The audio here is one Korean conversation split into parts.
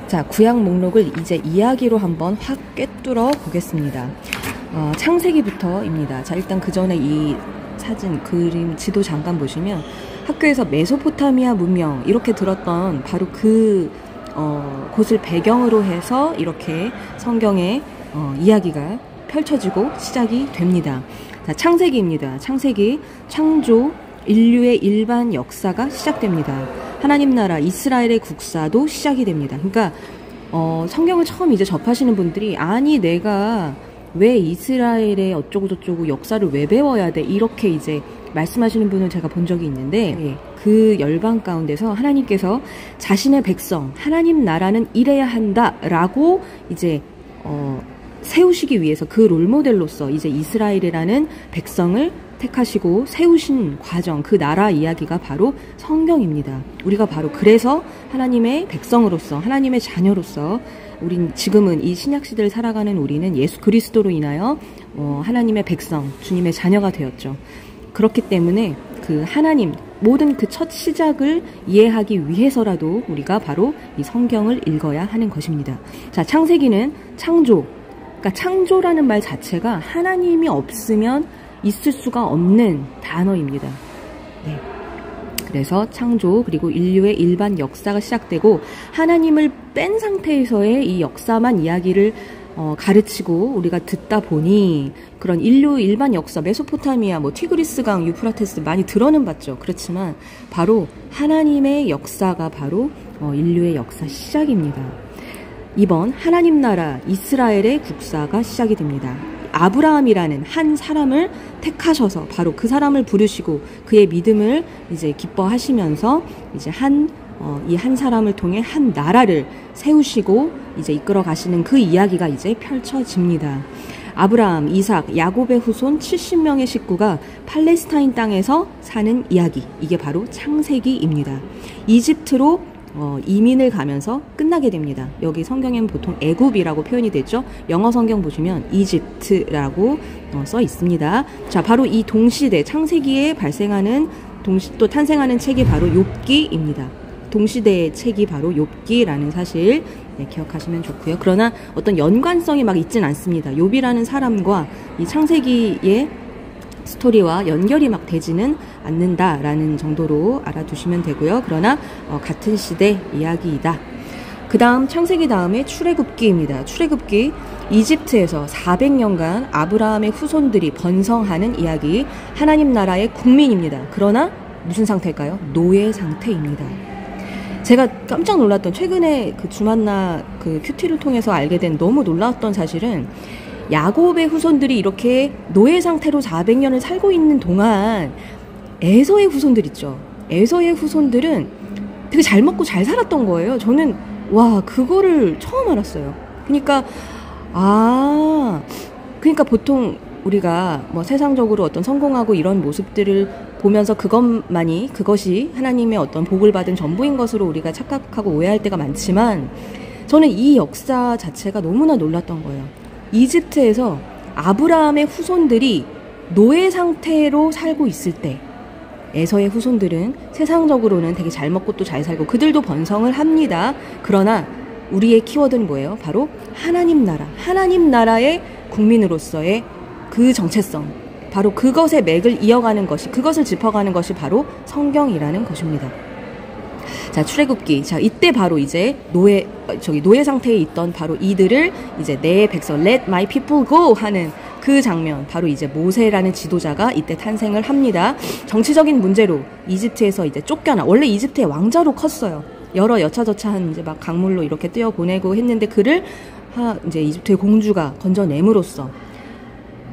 자, 구약 목록을 이제 이야기로 한번 확 꿰뚫어 보겠습니다. 창세기부터입니다. 자, 일단 그 전에 이 사진, 그림, 지도 잠깐 보시면 학교에서 메소포타미아 문명 이렇게 들었던 바로 그 곳을 배경으로 해서 이렇게 성경의 이야기가 펼쳐지고 시작이 됩니다. 자, 창세기입니다. 창세기, 창조, 인류의 일반 역사가 시작됩니다. 하나님 나라 이스라엘의 국사도 시작이 됩니다. 그러니까 성경을 처음 이제 접하시는 분들이 아니 내가 왜 이스라엘의 어쩌고저쩌고 역사를 왜 배워야 돼 이렇게 이제 말씀하시는 분을 제가 본 적이 있는데 그 열방 가운데서 하나님께서 자신의 백성 하나님 나라는 이래야 한다라고 이제 세우시기 위해서 그 롤모델로서 이제 이스라엘이라는 백성을 택하시고 세우신 과정, 그 나라 이야기가 바로 성경입니다. 우리가 바로 그래서 하나님의 백성으로서, 하나님의 자녀로서 우린 지금은 이 신약시대를 살아가는 우리는 예수 그리스도로 인하여 하나님의 백성, 주님의 자녀가 되었죠. 그렇기 때문에 그 하나님, 모든 그 첫 시작을 이해하기 위해서라도 우리가 바로 이 성경을 읽어야 하는 것입니다. 자, 창세기는 창조, 그러니까 창조라는 말 자체가 하나님이 없으면 있을 수가 없는 단어입니다. 네. 그래서 창조 그리고 인류의 일반 역사가 시작되고 하나님을 뺀 상태에서의 이 역사만 이야기를 가르치고 우리가 듣다 보니 그런 인류 일반 역사 메소포타미아 티그리스강 유프라테스 많이 들어는 봤죠. 그렇지만 바로 하나님의 역사가 바로 인류의 역사 시작입니다. 이번 하나님 나라 이스라엘의 국사가 시작이 됩니다. 아브라함이라는 한 사람을 택하셔서 바로 그 사람을 부르시고 그의 믿음을 이제 기뻐하시면서 이제 이 한 사람을 통해 한 나라를 세우시고 이제 이끌어 가시는 그 이야기가 이제 펼쳐집니다. 아브라함, 이삭, 야곱의 후손 70명의 식구가 팔레스타인 땅에서 사는 이야기. 이게 바로 창세기입니다. 이집트로 이민을 가면서 끝나게 됩니다. 여기 성경에는 보통 애굽이라고 표현이 되죠. 영어 성경 보시면 이집트라고 써 있습니다. 자, 바로 이 동시대 창세기에 발생하는 또 탄생하는 책이 바로 욥기입니다. 동시대의 책이 바로 욥기라는 사실 기억하시면 좋고요. 그러나 어떤 연관성이 막 있진 않습니다. 욥이라는 사람과 이 창세기의 스토리와 연결이 막 되지는 않는다라는 정도로 알아두시면 되고요. 그러나 같은 시대 이야기이다. 그 다음 창세기 다음에 출애굽기입니다. 출애굽기 이집트에서 400년간 아브라함의 후손들이 번성하는 이야기. 하나님 나라의 국민입니다. 그러나 무슨 상태일까요? 노예 상태입니다. 제가 깜짝 놀랐던 최근에 그 주만나 그 큐티를 통해서 알게 된 너무 놀라웠던 사실은 야곱의 후손들이 이렇게 노예 상태로 400년을 살고 있는 동안 에서의 후손들 있죠. 에서의 후손들은 되게 잘 먹고 잘 살았던 거예요. 저는 와 그거를 처음 알았어요. 그러니까 보통 우리가 세상적으로 어떤 성공하고 이런 모습들을 보면서 그것이 하나님의 어떤 복을 받은 전부인 것으로 우리가 착각하고 오해할 때가 많지만 저는 이 역사 자체가 너무나 놀랐던 거예요. 이집트에서 아브라함의 후손들이 노예 상태로 살고 있을 때 에서의 후손들은 세상적으로는 되게 잘 먹고 또 잘 살고 그들도 번성을 합니다. 그러나 우리의 키워드는 뭐예요? 바로 하나님 나라, 하나님 나라의 국민으로서의 그 정체성, 바로 그것의 맥을 이어가는 것이, 그것을 짚어가는 것이 바로 성경이라는 것입니다. 자, 출애굽기. 자, 이때 바로 이제 노예 상태에 있던 바로 이들을 이제 내 백성, let my people go 하는 그 장면, 바로 이제 모세라는 지도자가 이때 탄생을 합니다. 정치적인 문제로 이집트에서 이제 쫓겨나, 원래 이집트의 왕자로 컸어요. 여러 여차저차한 이제 막 강물로 이렇게 떼어 보내고 했는데 그를 이제 이집트의 공주가 건져냄으로써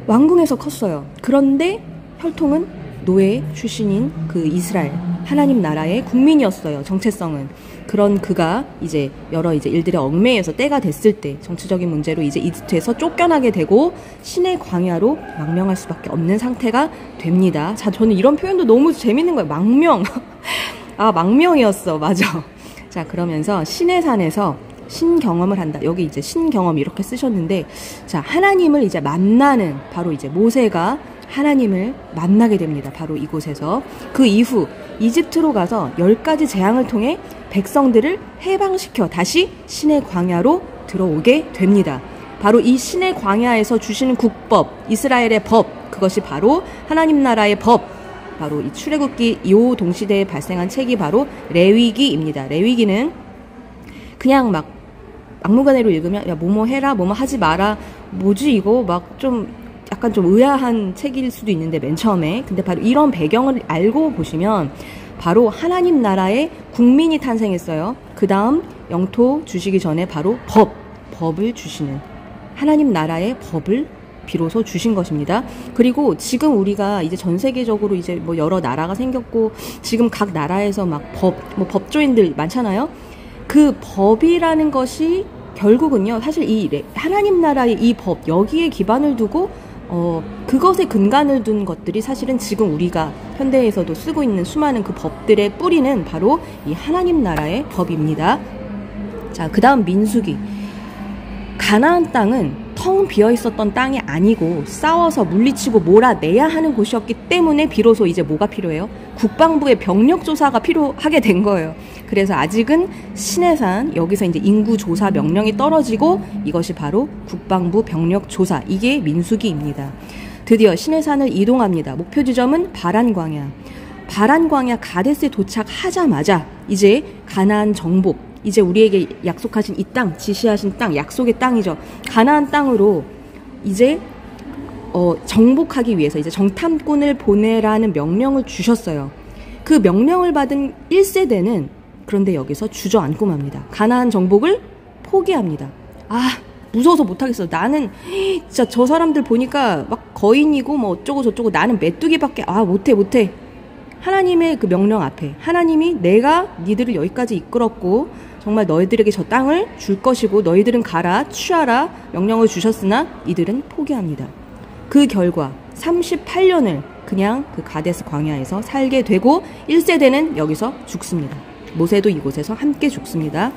왕궁에서 컸어요. 그런데 혈통은 노예 출신인 그 이스라엘, 하나님 나라의 국민이었어요. 정체성은. 그런 그가 이제 여러 이제 일들의 얽매여서 때가 됐을 때 정치적인 문제로 이제 이집트에서 쫓겨나게 되고 신의 광야로 망명할 수밖에 없는 상태가 됩니다. 자, 저는 이런 표현도 너무 재밌는 거예요. 망명. 망명이었어. 맞아. 자, 그러면서 신의 산에서 신경험을 한다. 여기 이제 신경험 이렇게 쓰셨는데, 자, 하나님을 이제 만나는 바로 이제 모세가 하나님을 만나게 됩니다. 바로 이곳에서. 그 이후 이집트로 가서 10가지 재앙을 통해 백성들을 해방시켜 다시 신의 광야로 들어오게 됩니다. 바로 이 신의 광야에서 주시는 국법, 이스라엘의 법, 그것이 바로 하나님 나라의 법, 바로 이 출애굽기 이 동시대에 발생한 책이 바로 레위기입니다. 레위기는 그냥 막 막무가내로 읽으면 야 뭐뭐 해라, 뭐뭐 하지 마라, 뭐지 이거 막 좀 약간 좀 의아한 책일 수도 있는데 맨 처음에, 근데 바로 이런 배경을 알고 보시면 바로 하나님 나라의 국민이 탄생했어요. 그 다음 영토 주시기 전에 바로 법을 주시는, 하나님 나라의 법을 비로소 주신 것입니다. 그리고 지금 우리가 이제 전 세계적으로 이제 뭐 여러 나라가 생겼고 지금 각 나라에서 막 뭐 법조인들 많잖아요. 그 법이라는 것이 결국은요, 사실 이 하나님 나라의 이 법, 여기에 기반을 두고 그것에 근간을 둔 것들이 사실은 지금 우리가 현대에서도 쓰고 있는 수많은 그 법들의 뿌리는 바로 이 하나님 나라의 법입니다. 자, 그 다음 민수기. 가나안 땅은 텅 비어 있었던 땅이 아니고 싸워서 물리치고 몰아내야 하는 곳이었기 때문에 비로소 이제 뭐가 필요해요? 국방부의 병력 조사가 필요하게 된 거예요. 그래서 아직은 시내산, 여기서 이제 인구 조사 명령이 떨어지고 이것이 바로 국방부 병력 조사, 이게 민수기입니다. 드디어 시내산을 이동합니다. 목표 지점은 바란 광야. 바란 광야 가데스에 도착하자마자 이제 가나안 정복, 이제 우리에게 약속하신 이 땅, 지시하신 땅, 약속의 땅이죠. 가나안 땅으로 이제 정복하기 위해서 이제 정탐꾼을 보내라는 명령을 주셨어요. 그 명령을 받은 1세대는 그런데 여기서 주저앉고 맙니다. 가나안 정복을 포기합니다. 아, 무서워서 못하겠어. 나는 진짜 저 사람들 보니까 막 거인이고 뭐 어쩌고 저쩌고, 나는 메뚜기밖에 못해. 하나님의 그 명령 앞에, 하나님이 내가 니들을 여기까지 이끌었고 정말 너희들에게 저 땅을 줄 것이고 너희들은 가라, 취하라 명령을 주셨으나 이들은 포기합니다. 그 결과 38년을 그냥 그 가데스 광야에서 살게 되고 1세대는 여기서 죽습니다. 모세도 이곳에서 함께 죽습니다.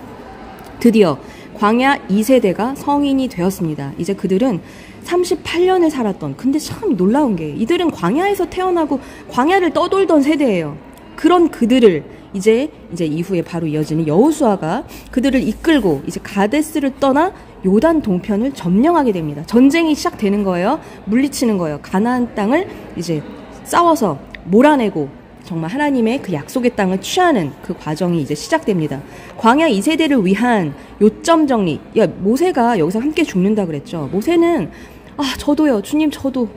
드디어 광야 2세대가 성인이 되었습니다. 이제 그들은 38년을 살았던, 근데 참 놀라운 게 이들은 광야에서 태어나고 광야를 떠돌던 세대예요. 그런 그들을 이제 이후에 바로 이어지는 여호수아가 그들을 이끌고 이제 가데스를 떠나 요단 동편을 점령하게 됩니다. 전쟁이 시작되는 거예요. 물리치는 거예요. 가나안 땅을 이제 싸워서 몰아내고 정말 하나님의 그 약속의 땅을 취하는 그 과정이 이제 시작됩니다. 광야 2세대를 위한 요점 정리. 모세가 여기서 함께 죽는다 그랬죠. 모세는 저도요, 주님 저도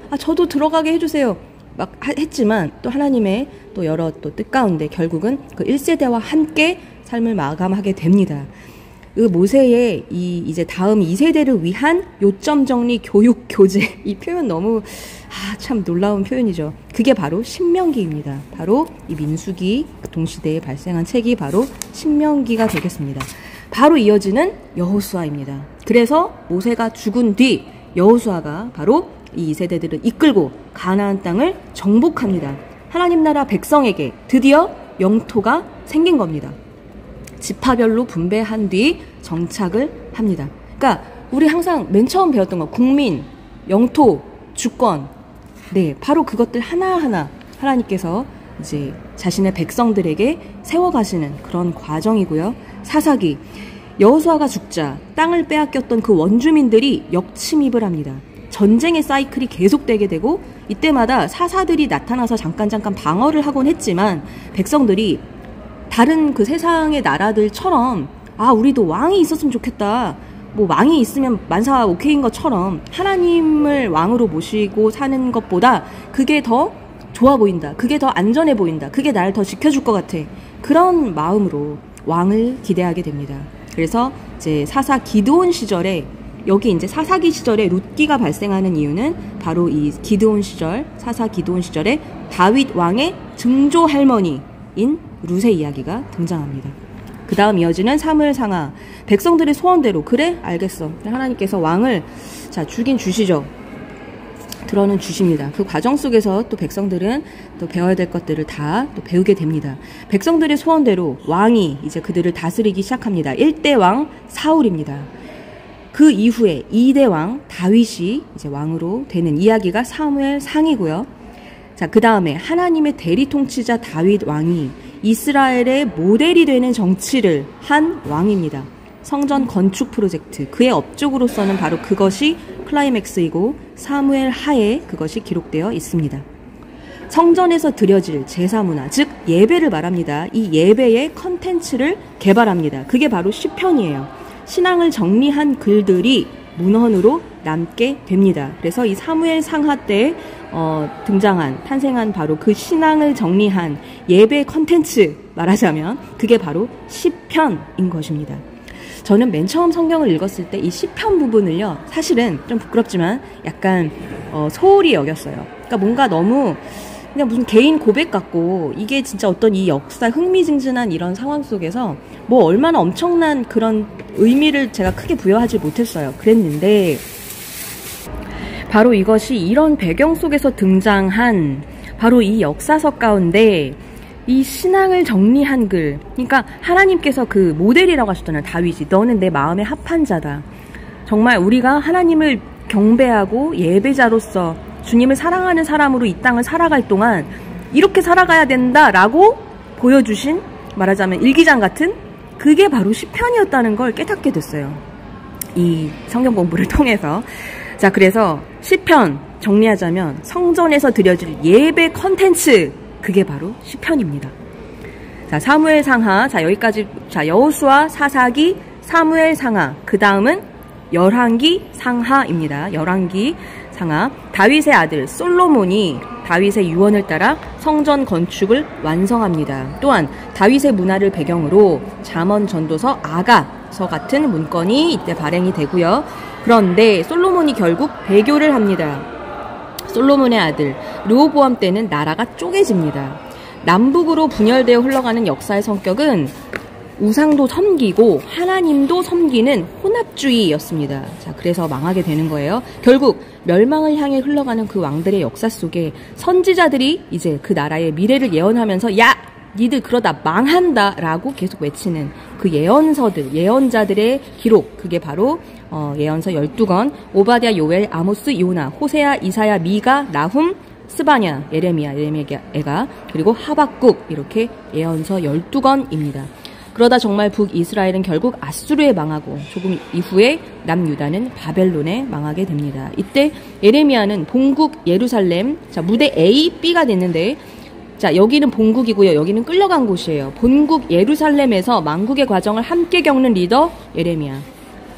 들어가게 해주세요 막 했지만 또 하나님의 또 여러 또 뜻 가운데 결국은 그 1세대와 함께 삶을 마감하게 됩니다. 그 모세의 이제 다음 2세대를 위한 요점 정리 교육 교재, 이 표현 너무 참 놀라운 표현이죠. 그게 바로 신명기입니다. 바로 이 민수기 동시대에 발생한 책이 바로 신명기가 되겠습니다. 바로 이어지는 여호수아입니다. 그래서 모세가 죽은 뒤 여호수아가 바로 이 2세대들을 이끌고 가나안 땅을 정복합니다. 하나님 나라 백성에게 드디어 영토가 생긴 겁니다. 지파별로 분배한 뒤 정착을 합니다. 그러니까 우리 항상 맨 처음 배웠던 거, 국민, 영토, 주권, 네, 바로 그것들 하나하나 하나님께서 이제 자신의 백성들에게 세워가시는 그런 과정이고요. 사사기, 여호수아가 죽자 땅을 빼앗겼던 그 원주민들이 역침입을 합니다. 전쟁의 사이클이 계속되게 되고 이때마다 사사들이 나타나서 잠깐 방어를 하곤 했지만 백성들이 다른 그 세상의 나라들처럼 우리도 왕이 있었으면 좋겠다, 뭐 왕이 있으면 만사 오케이인 것처럼 하나님을 왕으로 모시고 사는 것보다 그게 더 좋아 보인다, 그게 더 안전해 보인다, 그게 나를 더 지켜줄 것 같아, 그런 마음으로 왕을 기대하게 됩니다. 그래서 이제 사사 기드온 시절에, 여기 이제 사사기 시절에 룻기가 발생하는 이유는 바로 이 기드온 시절, 사사 기드온 시절에 다윗 왕의 증조 할머니인 룻의 이야기가 등장합니다. 그 다음 이어지는 사무엘상하. 백성들의 소원대로, 그래 알겠어, 하나님께서 왕을 주긴 주시죠. 들어는 주십니다. 그 과정 속에서 또 백성들은 또 배워야 될 것들을 다 또 배우게 됩니다. 백성들의 소원대로 왕이 이제 그들을 다스리기 시작합니다. 1대 왕 사울입니다. 그 이후에 2대 왕 다윗이 이제 왕으로 되는 이야기가 사무엘 상이고요. 자, 그 다음에 하나님의 대리 통치자 다윗 왕이 이스라엘의 모델이 되는 정치를 한 왕입니다. 성전 건축 프로젝트, 그의 업적으로서는 바로 그것이 클라이맥스이고 사무엘 하에 그것이 기록되어 있습니다. 성전에서 드려질 제사 문화, 즉 예배를 말합니다. 이 예배의 컨텐츠를 개발합니다. 그게 바로 시편이에요. 신앙을 정리한 글들이 문헌으로 남게 됩니다. 그래서 이 사무엘 상하 때 탄생한 바로 그 신앙을 정리한 예배 컨텐츠 말하자면 그게 바로 시편인 것입니다. 저는 맨 처음 성경을 읽었을 때 이 시편 부분을요, 사실은 좀 부끄럽지만 약간 소홀히 여겼어요. 그러니까 뭔가 너무 그냥 무슨 개인 고백 같고, 이게 진짜 어떤 이 역사 흥미진진한 이런 상황 속에서 뭐 얼마나 엄청난 그런 의미를 제가 크게 부여하지 못했어요. 그랬는데 바로 이것이 이런 배경 속에서 등장한 바로 이 역사석 가운데 이 신앙을 정리한 글, 그러니까 하나님께서 그 모델이라고 하셨잖아요. 다윗이 너는 내 마음에 합한 자다. 정말 우리가 하나님을 경배하고 예배자로서 주님을 사랑하는 사람으로 이 땅을 살아갈 동안 이렇게 살아가야 된다라고 보여주신, 말하자면 일기장 같은, 그게 바로 시편이었다는 걸 깨닫게 됐어요. 이 성경 공부를 통해서. 자, 그래서 시편 정리하자면 성전에서 드려질 예배 컨텐츠, 그게 바로 시편입니다. 자, 사무엘 상하. 자, 여기까지. 자, 여호수아, 사사기, 사무엘 상하. 그 다음은 열왕기 상하입니다. 열왕기 상하. 다윗의 아들 솔로몬이 다윗의 유언을 따라 성전 건축을 완성합니다. 또한 다윗의 문화를 배경으로 잠언, 전도서, 아가서 같은 문건이 이때 발행이 되고요. 그런데 솔로몬이 결국 배교를 합니다. 솔로몬의 아들 르호보암 때는 나라가 쪼개집니다. 남북으로 분열되어 흘러가는 역사의 성격은 우상도 섬기고 하나님도 섬기는 혼합주의였습니다. 자, 그래서 망하게 되는 거예요. 결국 멸망을 향해 흘러가는 그 왕들의 역사 속에 선지자들이 이제 그 나라의 미래를 예언하면서 야! 니들 그러다 망한다 라고 계속 외치는 그 예언서들, 예언자들의 기록, 그게 바로 예언서 12권, 오바댜, 요엘, 아모스, 요나, 호세아, 이사야, 미가, 나훔, 스바냐, 예레미야가, 그리고 하박국, 이렇게 예언서 12권입니다. 그러다 정말 북이스라엘은 결국 아수르에 망하고 조금 이후에 남유다는 바벨론에 망하게 됩니다. 이때 예레미야는 본국 예루살렘, 자, 무대 A, B가 됐는데, 자, 여기는 본국이고요. 여기는 끌려간 곳이에요. 본국 예루살렘에서 망국의 과정을 함께 겪는 리더 예레미야.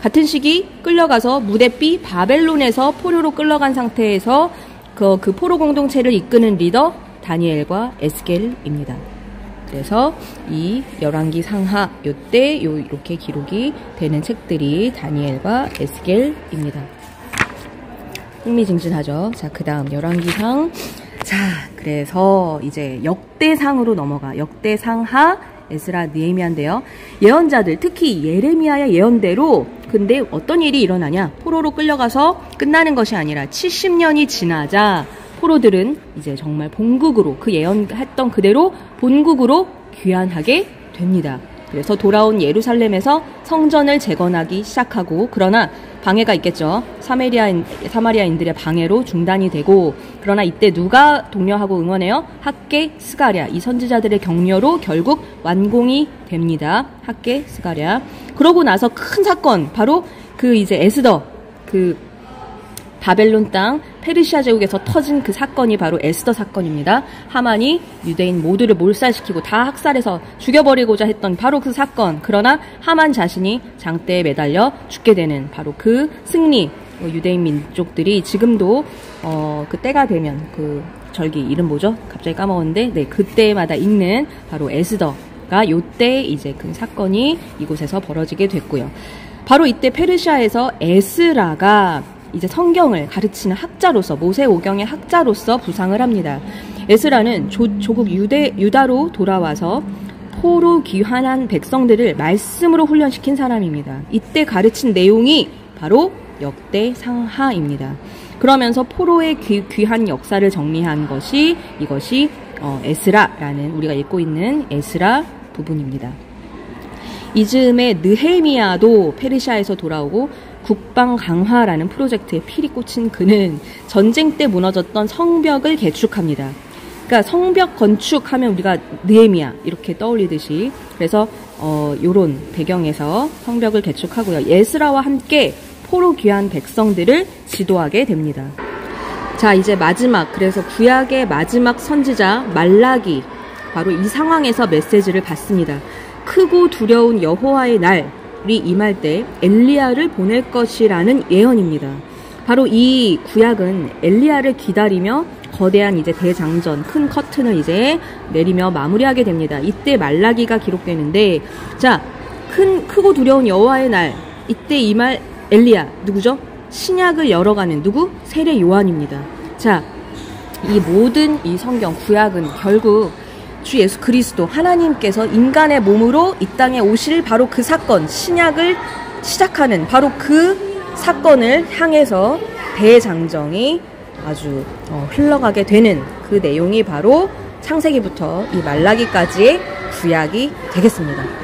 같은 시기 끌려가서 무대 B 바벨론에서 포로로 끌려간 상태에서 그 포로 공동체를 이끄는 리더 다니엘과 에스겔입니다. 그래서 이 열왕기 상하 요때 이렇게 기록이 되는 책들이 다니엘과 에스겔입니다. 흥미진진하죠. 자, 그 다음 열왕기상. 자, 그래서 이제 역대상으로 넘어가. 역대상하, 에스라, 느헤미야인데요. 예언자들, 특히 예레미야의 예언대로 근데 어떤 일이 일어나냐? 포로로 끌려가서 끝나는 것이 아니라 70년이 지나자 포로들은 이제 정말 본국으로, 그 예언했던 그대로 본국으로 귀환하게 됩니다. 그래서 돌아온 예루살렘에서 성전을 재건하기 시작하고, 그러나 방해가 있겠죠. 사마리아인들의 방해로 중단이 되고, 그러나 이때 누가 독려하고 응원해요? 학개, 스가랴. 이 선지자들의 격려로 결국 완공이 됩니다. 학개, 스가랴. 그러고 나서 큰 사건, 바로 그 이제 에스더, 그 바벨론 땅 페르시아 제국에서 터진 그 사건이 바로 에스더 사건입니다. 하만이 유대인 모두를 몰살시키고 다 학살해서 죽여버리고자 했던 바로 그 사건. 그러나 하만 자신이 장대에 매달려 죽게 되는 바로 그 승리. 유대인 민족들이 지금도 그 때가 되면 그 절기 이름 뭐죠? 갑자기 까먹었는데, 네, 그때마다 읽는 바로 에스더가 요때 이제 그 사건이 이곳에서 벌어지게 됐고요. 바로 이때 페르시아에서 에스라가 이제 성경을 가르치는 학자로서, 모세오경의 학자로서 부상을 합니다. 에스라는 조국 유다로 돌아와서 포로 귀환한 백성들을 말씀으로 훈련시킨 사람입니다. 이때 가르친 내용이 바로 역대상하입니다. 그러면서 포로의 귀한 역사를 정리한 것이 이것이 에스라라는, 우리가 읽고 있는 에스라 부분입니다. 이즈음에 느헤미야도 페르시아에서 돌아오고 국방 강화라는 프로젝트에 필이 꽂힌 그는 전쟁 때 무너졌던 성벽을 개축합니다. 그러니까 성벽 건축하면 우리가 느헤미야 이렇게 떠올리듯이, 그래서 요런 배경에서 성벽을 개축하고요. 에스라와 함께 포로 귀한 백성들을 지도하게 됩니다. 자, 이제 마지막, 그래서 구약의 마지막 선지자 말라기, 바로 이 상황에서 메시지를 받습니다. 크고 두려운 여호와의 날이 임할 때 엘리야를 보낼 것이라는 예언입니다. 바로 이 구약은 엘리야를 기다리며 거대한 이제 대장전, 큰 커튼을 이제 내리며 마무리하게 됩니다. 이때 말라기가 기록되는데, 자, 크고 두려운 여호와의 날, 이때 임할 엘리야, 누구죠? 신약을 열어가는 누구? 세례 요한입니다. 자, 이 모든 이 성경, 구약은 결국 주 예수 그리스도 하나님께서 인간의 몸으로 이 땅에 오실 바로 그 사건, 신약을 시작하는 바로 그 사건을 향해서 대장정이 아주 흘러가게 되는 그 내용이 바로 창세기부터 이 말라기까지의 구약이 되겠습니다.